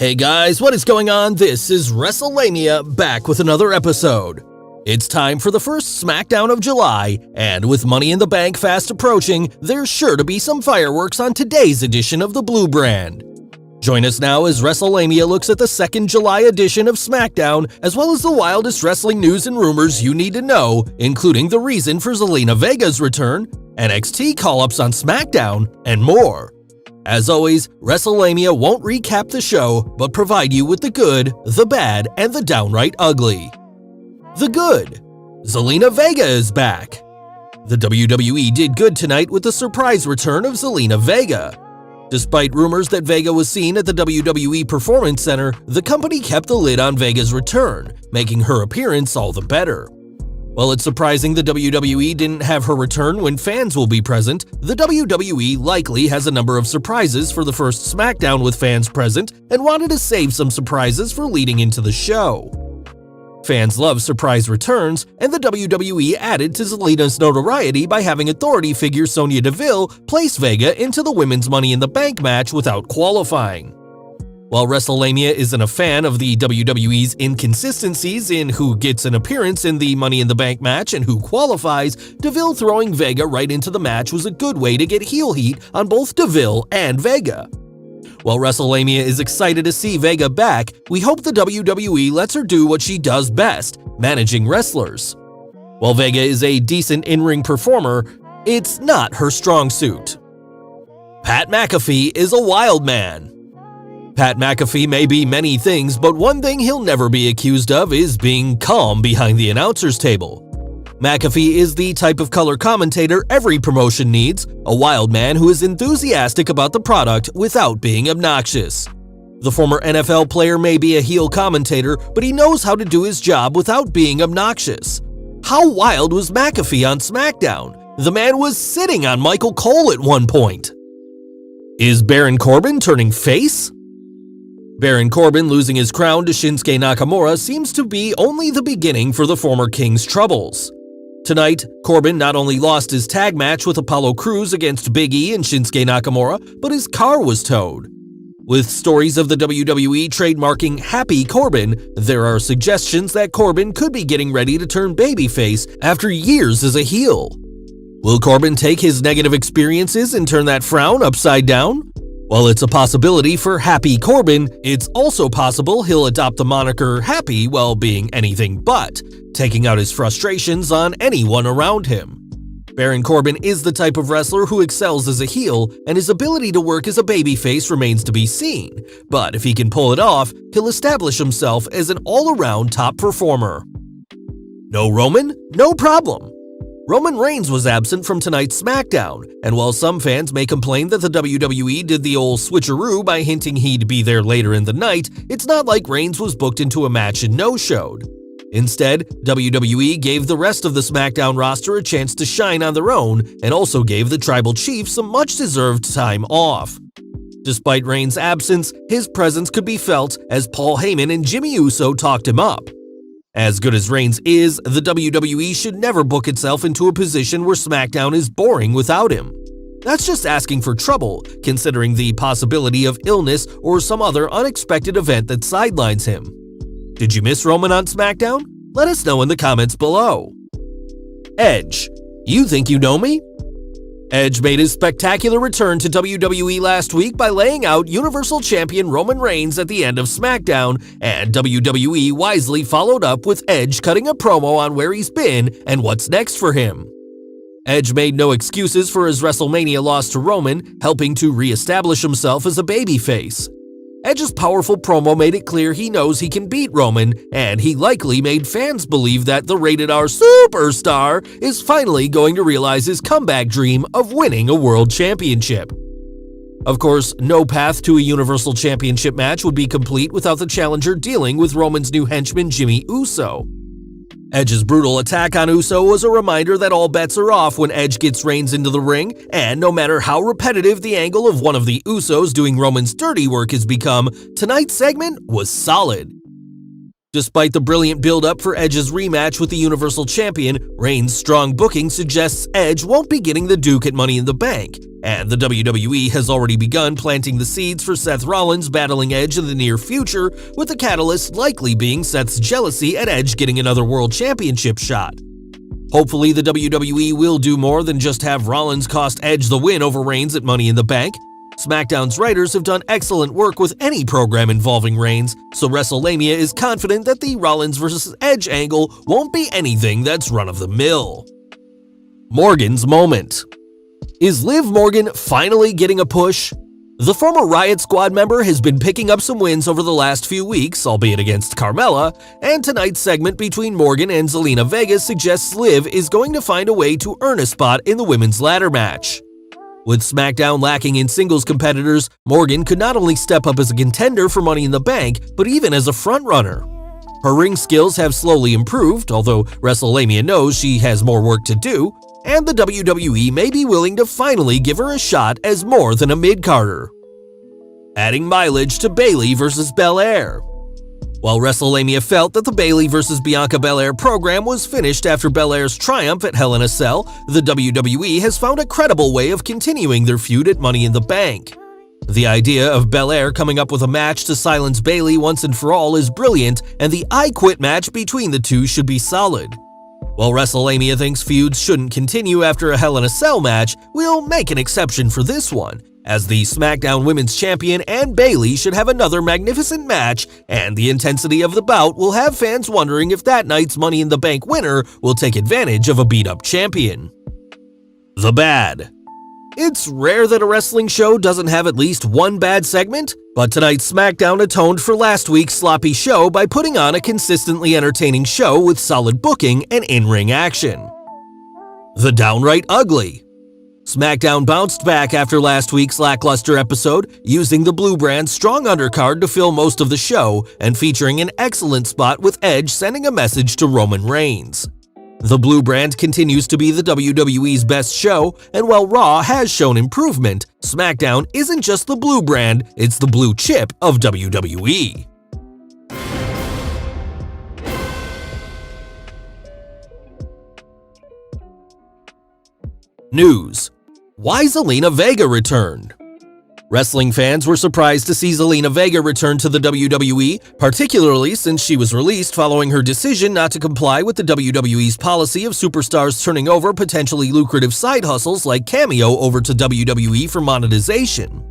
Hey guys, what is going on? This is Wrestlelamia back with another episode. It's time for the first SmackDown of July, and with Money in the Bank fast approaching, there's sure to be some fireworks on today's edition of the Blue Brand. Join us now as Wrestlelamia looks at the second July edition of SmackDown, as well as the wildest wrestling news and rumors you need to know, including the reason for Zelina Vega's return, NXT call-ups on SmackDown, and more. As always, Wrestlelamia won't recap the show, but provide you with the good, the bad, and the downright ugly. The good. Zelina Vega is back. The WWE did good tonight with the surprise return of Zelina Vega. Despite rumors that Vega was seen at the WWE Performance Center, the company kept the lid on Vega's return, making her appearance all the better. While it's surprising the WWE didn't have her return when fans will be present, the WWE likely has a number of surprises for the first SmackDown with fans present and wanted to save some surprises for leading into the show. Fans love surprise returns, and the WWE added to Zelina's notoriety by having authority figure Sonya Deville place Vega into the Women's Money in the Bank match without qualifying. While Wrestlelamia isn't a fan of the WWE's inconsistencies in who gets an appearance in the Money in the Bank match and who qualifies, Deville throwing Vega right into the match was a good way to get heel heat on both Deville and Vega. While Wrestlelamia is excited to see Vega back, we hope the WWE lets her do what she does best, managing wrestlers. While Vega is a decent in-ring performer, it's not her strong suit. Pat McAfee is a wild man. Pat McAfee may be many things, but one thing he'll never be accused of is being calm behind the announcer's table. McAfee is the type of color commentator every promotion needs, a wild man who is enthusiastic about the product without being obnoxious. The former NFL player may be a heel commentator, but he knows how to do his job without being obnoxious. How wild was McAfee on SmackDown? The man was sitting on Michael Cole at one point. Is Baron Corbin turning face? Baron Corbin losing his crown to Shinsuke Nakamura seems to be only the beginning for the former King's troubles. Tonight, Corbin not only lost his tag match with Apollo Crews against Big E and Shinsuke Nakamura, but his car was towed. With stories of the WWE trademarking Happy Corbin, there are suggestions that Corbin could be getting ready to turn babyface after years as a heel. Will Corbin take his negative experiences and turn that frown upside down? While it's a possibility for Happy Corbin, it's also possible he'll adopt the moniker Happy while being anything but, taking out his frustrations on anyone around him. Baron Corbin is the type of wrestler who excels as a heel, and his ability to work as a babyface remains to be seen, but if he can pull it off, he'll establish himself as an all-around top performer. No Roman? No problem. Roman Reigns was absent from tonight's SmackDown, and while some fans may complain that the WWE did the old switcheroo by hinting he'd be there later in the night, it's not like Reigns was booked into a match and no-showed. Instead, WWE gave the rest of the SmackDown roster a chance to shine on their own and also gave the Tribal Chief some much-deserved time off. Despite Reigns' absence, his presence could be felt as Paul Heyman and Jimmy Uso talked him up. As good as Reigns is, the WWE should never book itself into a position where SmackDown is boring without him. That's just asking for trouble, considering the possibility of illness or some other unexpected event that sidelines him. Did you miss Roman on SmackDown? Let us know in the comments below. Edge. You think you know me? Edge made his spectacular return to WWE last week by laying out Universal Champion Roman Reigns at the end of SmackDown, and WWE wisely followed up with Edge cutting a promo on where he's been and what's next for him. Edge made no excuses for his WrestleMania loss to Roman, helping to re-establish himself as a babyface. Edge's powerful promo made it clear he knows he can beat Roman, and he likely made fans believe that the rated R superstar is finally going to realize his comeback dream of winning a world championship. Of course, no path to a Universal Championship match would be complete without the challenger dealing with Roman's new henchman Jimmy Uso. Edge's brutal attack on Uso was a reminder that all bets are off when Edge gets Reigns into the ring, and no matter how repetitive the angle of one of the Usos doing Roman's dirty work has become, tonight's segment was solid. Despite the brilliant build-up for Edge's rematch with the Universal Champion, Reigns' strong booking suggests Edge won't be getting the Duke at Money in the Bank, and the WWE has already begun planting the seeds for Seth Rollins battling Edge in the near future, with the catalyst likely being Seth's jealousy at Edge getting another World Championship shot. Hopefully, the WWE will do more than just have Rollins cost Edge the win over Reigns at Money in the Bank. SmackDown's writers have done excellent work with any program involving Reigns, so Wrestlelamia is confident that the Rollins vs. Edge angle won't be anything that's run-of-the-mill. Morgan's moment. Is Liv Morgan finally getting a push? The former Riot Squad member has been picking up some wins over the last few weeks, albeit against Carmella, and tonight's segment between Morgan and Zelina Vega suggests Liv is going to find a way to earn a spot in the women's ladder match. With SmackDown lacking in singles competitors, Morgan could not only step up as a contender for Money in the Bank, but even as a frontrunner. Her ring skills have slowly improved, although Wrestlelamia knows she has more work to do, and the WWE may be willing to finally give her a shot as more than a mid-carder. Adding mileage to Bayley vs. Belair. While Wrestlelamia felt that the Bayley vs. Bianca Belair program was finished after Belair's triumph at Hell in a Cell, the WWE has found a credible way of continuing their feud at Money in the Bank. The idea of Belair coming up with a match to silence Bayley once and for all is brilliant, and the I Quit match between the two should be solid. While Wrestlelamia thinks feuds shouldn't continue after a Hell in a Cell match, we'll make an exception for this one, as the SmackDown Women's Champion and Bayley should have another magnificent match, and the intensity of the bout will have fans wondering if that night's Money in the Bank winner will take advantage of a beat-up champion. The bad. It's rare that a wrestling show doesn't have at least one bad segment, but tonight's SmackDown atoned for last week's sloppy show by putting on a consistently entertaining show with solid booking and in-ring action. The downright ugly. SmackDown bounced back after last week's lackluster episode, using the Blue Brand's strong undercard to fill most of the show and featuring an excellent spot with Edge sending a message to Roman Reigns. The Blue Brand continues to be the WWE's best show, and while Raw has shown improvement, SmackDown isn't just the Blue Brand, it's the blue chip of WWE. News. Why Zelina Vega returned. Wrestling fans were surprised to see Zelina Vega return to the WWE, particularly since she was released following her decision not to comply with the WWE's policy of superstars turning over potentially lucrative side hustles like Cameo over to WWE for monetization.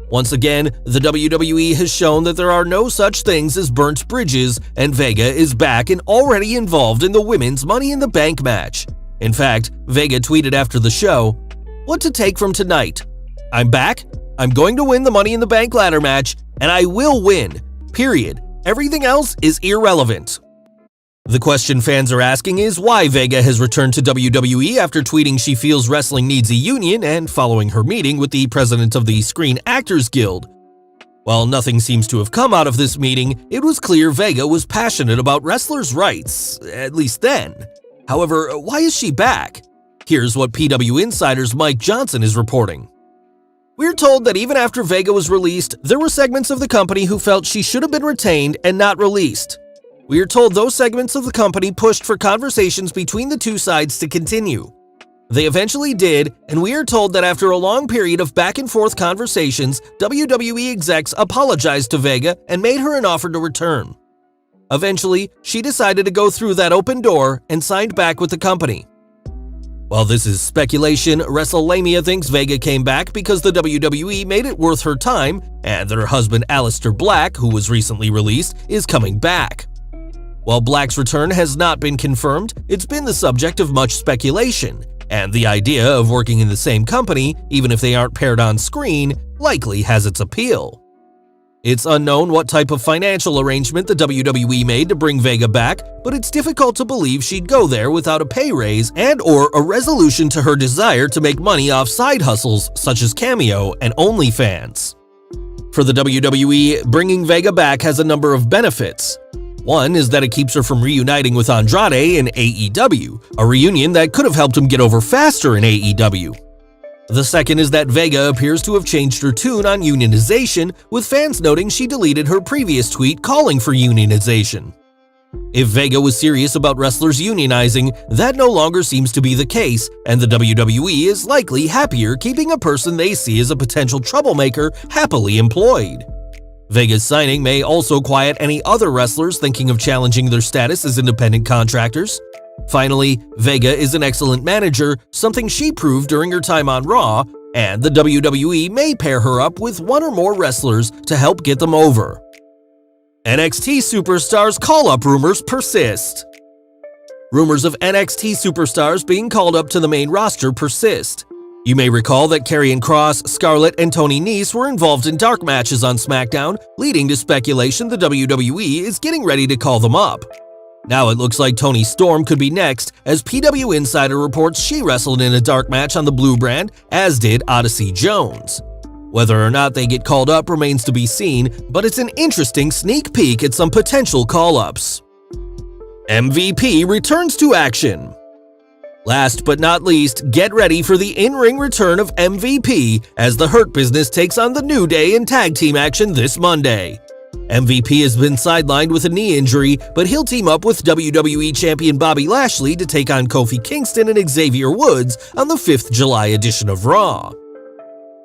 Once again, the WWE has shown that there are no such things as burnt bridges, and Vega is back and already involved in the women's Money in the Bank match. In fact, Vega tweeted after the show, "What to take from tonight? I'm back. I'm going to win the Money in the Bank ladder match, and I will win. Period. Everything else is irrelevant." The question fans are asking is why Vega has returned to WWE after tweeting she feels wrestling needs a union and following her meeting with the president of the Screen Actors Guild. While nothing seems to have come out of this meeting, it was clear Vega was passionate about wrestlers' rights, at least then. However, why is she back? Here's what PW Insider's Mike Johnson is reporting. We're told that even after Vega was released, there were segments of the company who felt she should have been retained and not released. We are told those segments of the company pushed for conversations between the two sides to continue. They eventually did, and we are told that after a long period of back-and-forth conversations, WWE execs apologized to Vega and made her an offer to return. Eventually, she decided to go through that open door and signed back with the company. While this is speculation, Wrestlelamia thinks Vega came back because the WWE made it worth her time, and that her husband Aleister Black, who was recently released, is coming back. While Black's return has not been confirmed, it's been the subject of much speculation, and the idea of working in the same company, even if they aren't paired on screen, likely has its appeal. It's unknown what type of financial arrangement the WWE made to bring Vega back, but it's difficult to believe she'd go there without a pay raise and/or a resolution to her desire to make money off side hustles such as Cameo and OnlyFans. For the WWE, bringing Vega back has a number of benefits. One is that it keeps her from reuniting with Andrade in AEW, a reunion that could have helped him get over faster in AEW. The second is that Vega appears to have changed her tune on unionization, with fans noting she deleted her previous tweet calling for unionization. If Vega was serious about wrestlers unionizing, that no longer seems to be the case, and the WWE is likely happier keeping a person they see as a potential troublemaker happily employed. Vega's signing may also quiet any other wrestlers thinking of challenging their status as independent contractors. Finally, Vega is an excellent manager, something she proved during her time on Raw, and the WWE may pair her up with one or more wrestlers to help get them over. NXT superstars call-up rumors persist. Rumors of NXT superstars being called up to the main roster persist. You may recall that Karrion Kross, Scarlett, and Tony Nese were involved in dark matches on SmackDown, leading to speculation the WWE is getting ready to call them up. Now it looks like Toni Storm could be next, as PW Insider reports she wrestled in a dark match on the Blue brand, as did Odyssey Jones. Whether or not they get called up remains to be seen, but it's an interesting sneak peek at some potential call-ups. MVP returns to action. Last but not least, get ready for the in-ring return of MVP as the Hurt Business takes on the New Day in tag team action this Monday. MVP has been sidelined with a knee injury, but he'll team up with WWE Champion Bobby Lashley to take on Kofi Kingston and Xavier Woods on the 5th July edition of Raw.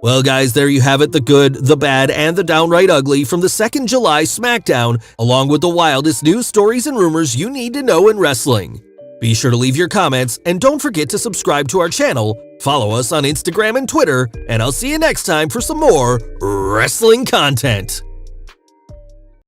Well guys, there you have it, the good, the bad, and the downright ugly from the 2nd July SmackDown, along with the wildest news, stories, and rumors you need to know in wrestling. Be sure to leave your comments, and don't forget to subscribe to our channel, follow us on Instagram and Twitter, and I'll see you next time for some more wrestling content.